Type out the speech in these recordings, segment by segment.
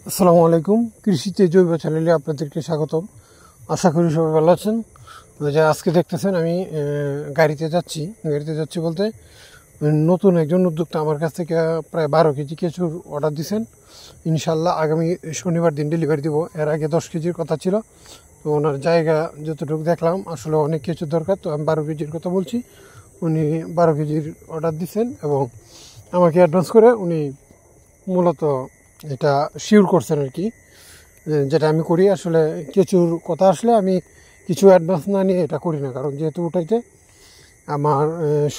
আসসালামু আলাইকুম। কৃষিতে জৈব চ্যানেলে আপনাদেরকে স্বাগতম। আশা করি সবাই ভালো আছেন। যে আজকে দেখতেছেন আমি গাড়িতে যাচ্ছি বলতে নতুন একজন উদ্যোক্তা আমার কাছ থেকে প্রায় 12 কেজি কেঁচুর অর্ডার দিয়েছেন। ইনশাল্লাহ আগামী শনিবার দিন ডেলিভারি দিব। এর আগে 10 কেজির কথা ছিল, তো ওনার জায়গা যতটুকু দেখলাম আসলে অনেক কেঁচুর দরকার, তো আমি 12 কেজির কথা বলছি। উনি 12 কেজির অর্ডার দিচ্ছেন এবং আমাকে অ্যাডভান্স করে উনি মূলত এটা শিওর করছেন আর কি। যেটা আমি করি আসলে কেঁচুর কথা আসলে আমি কিছু অ্যাডভান্স না নিয়ে এটা করি না, কারণ যেহেতু ওটাইতে আমার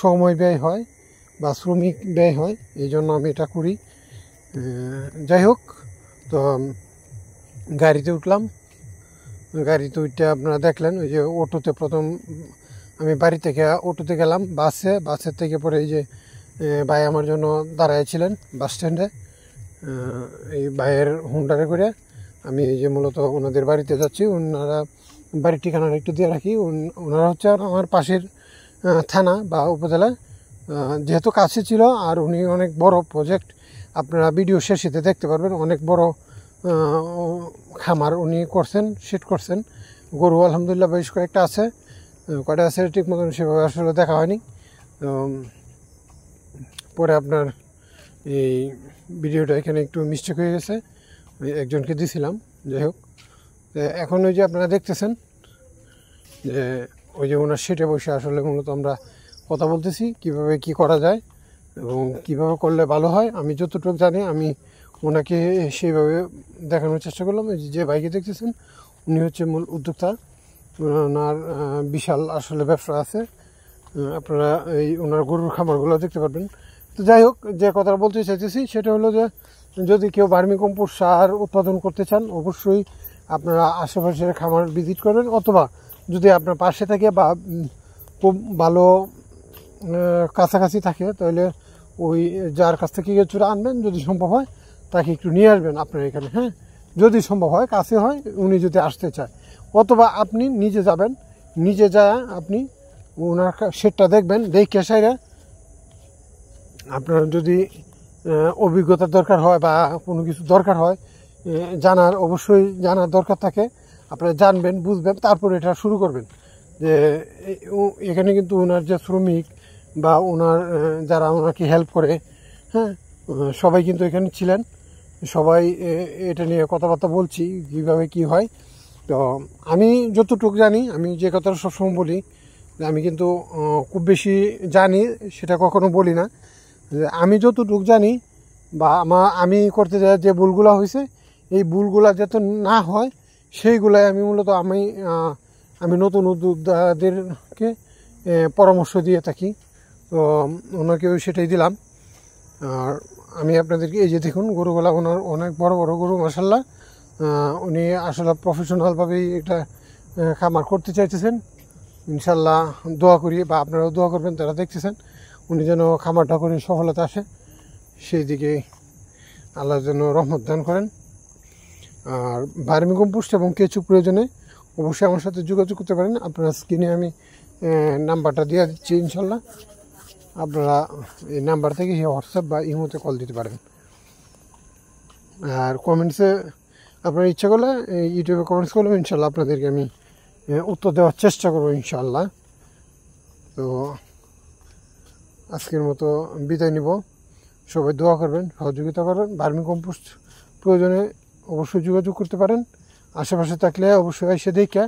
সময় ব্যয় হয় বা শ্রমিক ব্যয় হয়, এই জন্য আমি এটা করি। যাই হোক, তো গাড়িতে উঠলাম। গাড়িতে উঠতে আপনারা দেখলেন ওই যে অটোতে প্রথম আমি বাড়ি থেকে অটোতে গেলাম বাসের থেকে পরে এই যে ভাই আমার জন্য দাঁড়াইছিলেন বাস স্ট্যান্ডে। এই ভাইয়ের হুন্ডারে করে আমি এই যে মূলত ওনাদের বাড়িতে যাচ্ছি। ওনারা বাড়ির ঠিকানাটা একটু দিয়ে রাখি। ওনারা হচ্ছে আমার পাশের থানা বা উপজেলা, যেহেতু কাছে ছিল। আর উনি অনেক বড় প্রজেক্ট, আপনারা ভিডিও শেষেতে দেখতে পারবেন। অনেক বড় খামার উনি সেট করছেন। গরু আলহামদুলিল্লাহ বেশ কয়েকটা আছে, কয়টা আছে ঠিক মতন সেভাবে আসলে দেখা হয়নি। পরে আপনার এই ভিডিওটা এখানে একটু মিস্টেক হয়ে গেছে, একজনকে দিয়েছিলাম। যাই হোক, এখন ওই যে আপনারা দেখতেছেন যে ওই যে ওনার সেটে বসে আসলে মূলত আমরা কথা বলতেছি কিভাবে কি করা যায় এবং কিভাবে করলে ভালো হয়। আমি যতটুকু জানি আমি ওনাকে সেইভাবে দেখানোর চেষ্টা করলাম। যে ভাইকে দেখতেছেন উনি হচ্ছে মূল উদ্যোক্তা। ওনার বিশাল আসলে ব্যবসা আছে, আপনারা এই ওনার গরুর খামারগুলো দেখতে পারবেন। তো যাই হোক, যে কথাটা বলতে চাইতেছি সেটা হলো যে যদি কেউ ভার্মি কম্পোস্ট সার উৎপাদন করতে চান অবশ্যই আপনারা আশেপাশের খামার ভিজিট করবেন, অথবা যদি আপনার পাশে থাকে বা খুব ভালো কাছাকাছি থাকে তাহলে ওই যার কাছ থেকে কিছুটা আনবেন, যদি সম্ভব হয় তাকে একটু নিয়ে আসবেন আপনার এখানে। হ্যাঁ, যদি সম্ভব হয়, কাছে হয়, উনি যদি আসতে চায়, অথবা আপনি নিজে যাবেন, নিজে যায় আপনি ওনার সেটটা দেখবেন। দেখে সাইরা আপনার যদি অভিজ্ঞতার দরকার হয় বা কোনো কিছু দরকার হয়, অবশ্যই জানার দরকার থাকে, আপনারা জানবেন, বুঝবেন, তারপর এটা শুরু করবেন। যে এখানে কিন্তু ওনার যে শ্রমিক বা ওনার যারা ওনাকে হেল্প করে, হ্যাঁ, সবাই কিন্তু এখানে ছিলেন। সবাই এটা নিয়ে কথাবার্তা বলছি কীভাবে কি হয়। তো আমি যতটুকু জানি, আমি যে কথাটা সবসময় বলি, আমি কিন্তু খুব বেশি জানি সেটা কখনো বলি না। আমি যতটুকু জানি বা আমি করতে যাই যে ভুলগুলো হয়েছে, এই ভুলগুলা যাতে না হয় সেইগুলাই আমি মূলত আমি নতুন উদ্যোক্তাদেরকে পরামর্শ দিয়ে থাকি। তো ওনাকেও সেটাই দিলাম। আর আমি আপনাদেরকে এই যে দেখুন গরুগুলা, ওনার অনেক বড় বড় গরু মাশাআল্লাহ। উনি আসলে প্রফেশনালভাবেই এটা খামার করতে চাইতেছেন। ইনশাল্লাহ দোয়া করি, বা আপনারাও দোয়া করবেন যারা দেখতেছেন, উনি যেন খামারটা করে সফলতা আসে, সেই দিকে আল্লাহ যেন রহমত দান করেন। আর ভার্মি কম্পোস্ট এবং কেঁচু প্রয়োজনে অবশ্যই আমার সাথে যোগাযোগ করতে পারেন। আপনারা স্ক্রিনে আমি নাম্বারটা দিয়ে দিচ্ছি, ইনশাল্লাহ আপনারা এই নাম্বার থেকে হোয়াটসঅ্যাপ বা ইমোতে কল দিতে পারেন। আর কমেন্টসে আপনার ইচ্ছা করলে ইউটিউবে কমেন্টস করলে ইনশাল্লাহ আপনাদেরকে আমি উত্তর দেওয়ার চেষ্টা করবো ইনশাআল্লাহ। তো আজকের মতো বিদায় নিব। সবাই দোয়া করবেন, সহযোগিতা করবেন। ভার্মি কম্পোস্ট প্রয়োজনে অবশ্যই যোগাযোগ করতে পারেন। আশেপাশে থাকলে অবশ্যই এসে দেখে